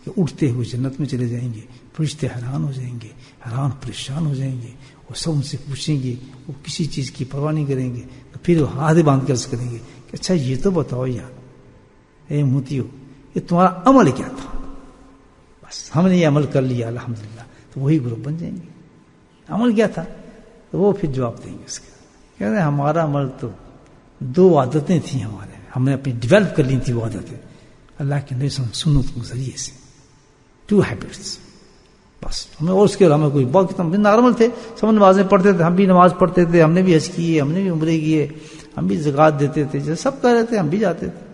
کہ اٹھتے ہوئے جنت میں چلے جائیں گے. فرشتے حیران ہو جائیں گے, حیران پریشان ہو جائیں گے, وہ سب ان سے پوچھیں گے, وہ کسی چیز کی پرواہ نہیں کریں گے. تو پھر وہ ہاتھ باندھ کر عرض کریں گے کہ اچھا یہ تو بتاؤ یار اے موتیو, یہ تمہارا عمل کیا تھا؟ بس ہم نے یہ عمل کر لیا الحمدللہ. تو وہی گروپ بن جائیں گے. عمل کیا تھا؟ تو وہ پھر جواب دیں گے اس کا, کہتے ہیں ہمارا عمل تو 2 عادتیں تھیں ہمارے, ہم نے اپنی ڈیولپ کر لی تھی وہ عادتیں اللہ کے نبی سنت کے ذریعے سے. 2 ہیبٹس بس ہمیں, اور اس کے علاوہ کوئی بہت نارمل تھے. سب نمازیں پڑھتے تھے, ہم بھی نماز پڑھتے تھے, ہم نے بھی حج کیے, ہم نے بھی عمرے کیے, ہم بھی زکوٰۃ دیتے تھے, جیسے سب کر رہے تھے ہم بھی جاتے تھے.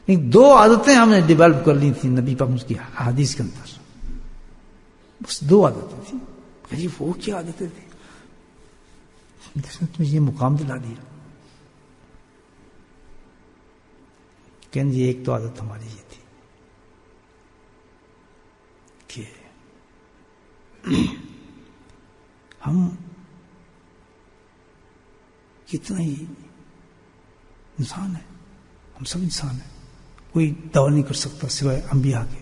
لیکن 2 عادتیں ہم نے ڈیولپ کر لی تھیں نبی پاک کی حدیث کے اندر. بس 2 عادتیں تھیں. کہ وہ کیا عادتیں تھیں جس نے تمہیں یہ مقام دلا دیا؟ کہ جی ایک تو عادت ہماری یہ تھی کہ ہم کتنا ہی انسان ہیں, ہم سب انسان ہیں, کوئی دعویٰ نہیں کر سکتا سوائے انبیاء کے.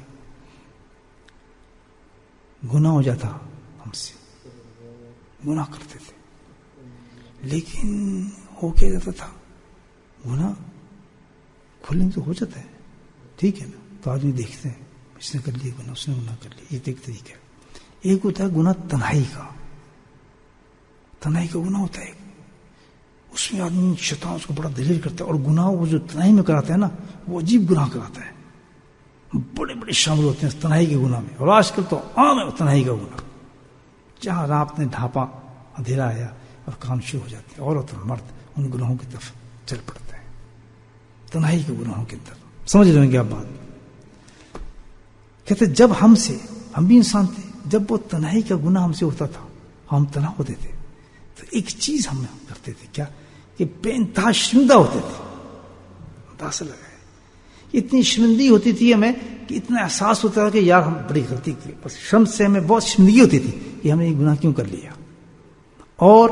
گناہ ہو جاتا ہم سے, گناہ کرتے تھے, لیکن ہو کیا جاتا تھا, گناہ کھلنے تو ہو جاتا ہے, ٹھیک ہے نا. تو آدمی دیکھتے ہیں اس نے کر لیا گناہ, اس نے گناہ کر لیا, یہ ایک طریقہ ہے. ایک ہوتا ہے گناہ تنہائی کا, تنہائی کا گناہ ہوتا ہے, اس میں آدمی شیطان اس کو بڑا دلیل کرتا ہے, اور گناہ وہ جو تنہائی میں کراتا ہے نا, وہ عجیب گناہ کراتا ہے. بڑے بڑے شامل ہوتے ہیں تنہائی کے گناہ میں, اور آج کل تو عام ہے تنہائی کا گناہ. جہاں رات نے ڈھانپا, اندھیرا آیا اور کام شروع ہو جاتے ہیں, عورت اور مرد ان گناہوں کی طرف چل پڑتے ہیں, تنہائی کے گناہوں کے اندر. سمجھ رہے ہیں کیا بات؟ کہتے جب ہم سے, ہم بھی انسان تھے, جب وہ تنہائی کا گناہ ہم سے ہوتا تھا, ہم تنہا ہوتے تھے, تو ایک چیز ہم کرتے تھے, کیا کہ بے انتہا شرمندہ ہوتے تھے. اندازہ لگا ہے, اتنی شرمندگی ہوتی تھی ہمیں کہ اتنا احساس ہوتا تھا کہ یار ہم بڑی غلطی کی, بس شرم سے ہمیں بہت شرمندگی ہوتی تھی کہ ہم نے یہ گناہ کیوں کر لیا. اور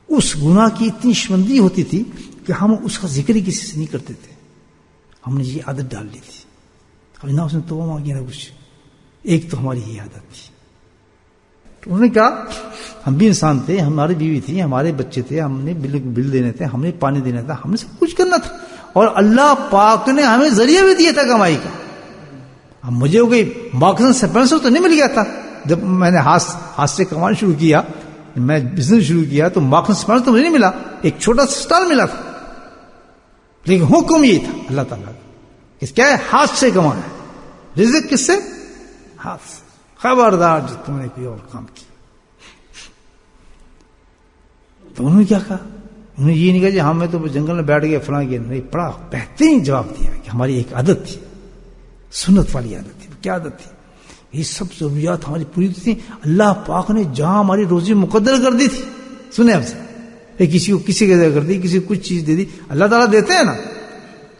اس گناہ کی اتنی شرمندگی ہوتی تھی کہ ہم اس کا ذکر ہی کسی سے نہیں کرتے تھے. ہم نے یہ عادت ڈال لی تھی, اب نہ اس نے توبہ مانگی نہ کچھ. ایک تو ہماری یہ عادت تھی. تو انہوں نے کہا ہم بھی انسان تھے, ہماری بیوی تھی, ہمارے بچے تھے, ہم نے بل دینے تھے, ہم نے پانی دینا تھا, ہم نے سب کچھ کرنا تھا, اور اللہ پاک نے ہمیں ذریعہ بھی دیا تھا کمائی کا. اب مجھے کوئی مارکس سپنسر تو نہیں مل گیا تھا. جب میں نے ہاتھ سے کمانا شروع کیا, میں بزنس شروع کیا, تو مارکس سپنسر تو مجھے نہیں ملا, ایک چھوٹا سا اسٹال ملا تھا. لیکن حکم یہ تھا اللہ تعالیٰ کا, کیا ہے, ہاتھ سے کمانا ہے. رزق کس سے؟ ہاتھ سے. خبردار جو تم نے کوئی اور کام کیا. تو انہوں نے کیا کہا, انہوں نے یہ نہیں کہا جی ہاں میں تو جنگل میں بیٹھ گیا فلاں کیا, نہیں, بڑا بہترین جواب دیا کہ ہماری ایک عادت تھی, سنت والی عادت تھی. کیا عادت تھی؟ یہ سب ضروریات ہماری پوری تھی. اللہ پاک نے جہاں ہماری روزی مقدر کر دی تھی, سنیں ہم سے, کسی کو کسی کی جگہ کر دی, کسی کو کچھ چیز دے دی. اللہ تعالیٰ دیتے ہیں نا,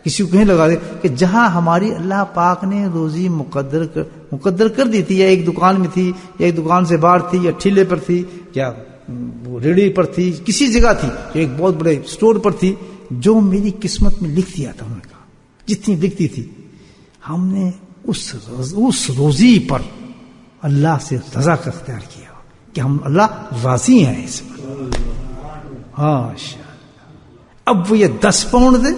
کسی کو کہیں لگا دے, کہ جہاں ہماری اللہ پاک نے روزی مقدر کر دی تھی, یا ایک دکان میں تھی, یا ایک دکان سے باہر تھی, یا ٹھیلے پر تھی, یا ریڑھی پر تھی, کسی جگہ تھی, یا ایک بہت بڑے اسٹور پر تھی, جو میری قسمت میں لکھ دیا تھا, انہوں نے کہا جتنی لکھتی تھی, ہم نے اس روزی پر اللہ سے رضا کا اختیار کیا کہ ہم اللہ راضی ہیں اس پر. ہاں, اب وہ یہ 10 پاؤنڈ تھے,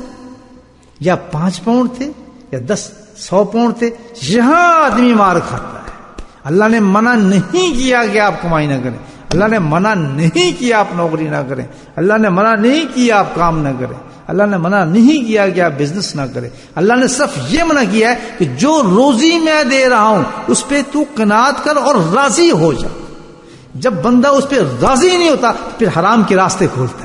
یا 5 پاؤنڈ تھے, یا 100 پاؤنڈ تھے, یہاں آدمی مار کھاتا ہے. اللہ نے منع نہیں کیا کہ آپ کمائی نہ کریں, اللہ نے منع نہیں کیا آپ نوکری نہ کریں, اللہ نے منع نہیں کیا آپ کام نہ کریں, اللہ نے منع نہیں کیا کہ آپ بزنس نہ کریں. اللہ نے صرف یہ منع کیا ہے کہ جو روزی میں دے رہا ہوں اس پہ تو قناعت کر اور راضی ہو جا. جب بندہ اس پہ راضی نہیں ہوتا پھر حرام کے راستے کھولتا ہے.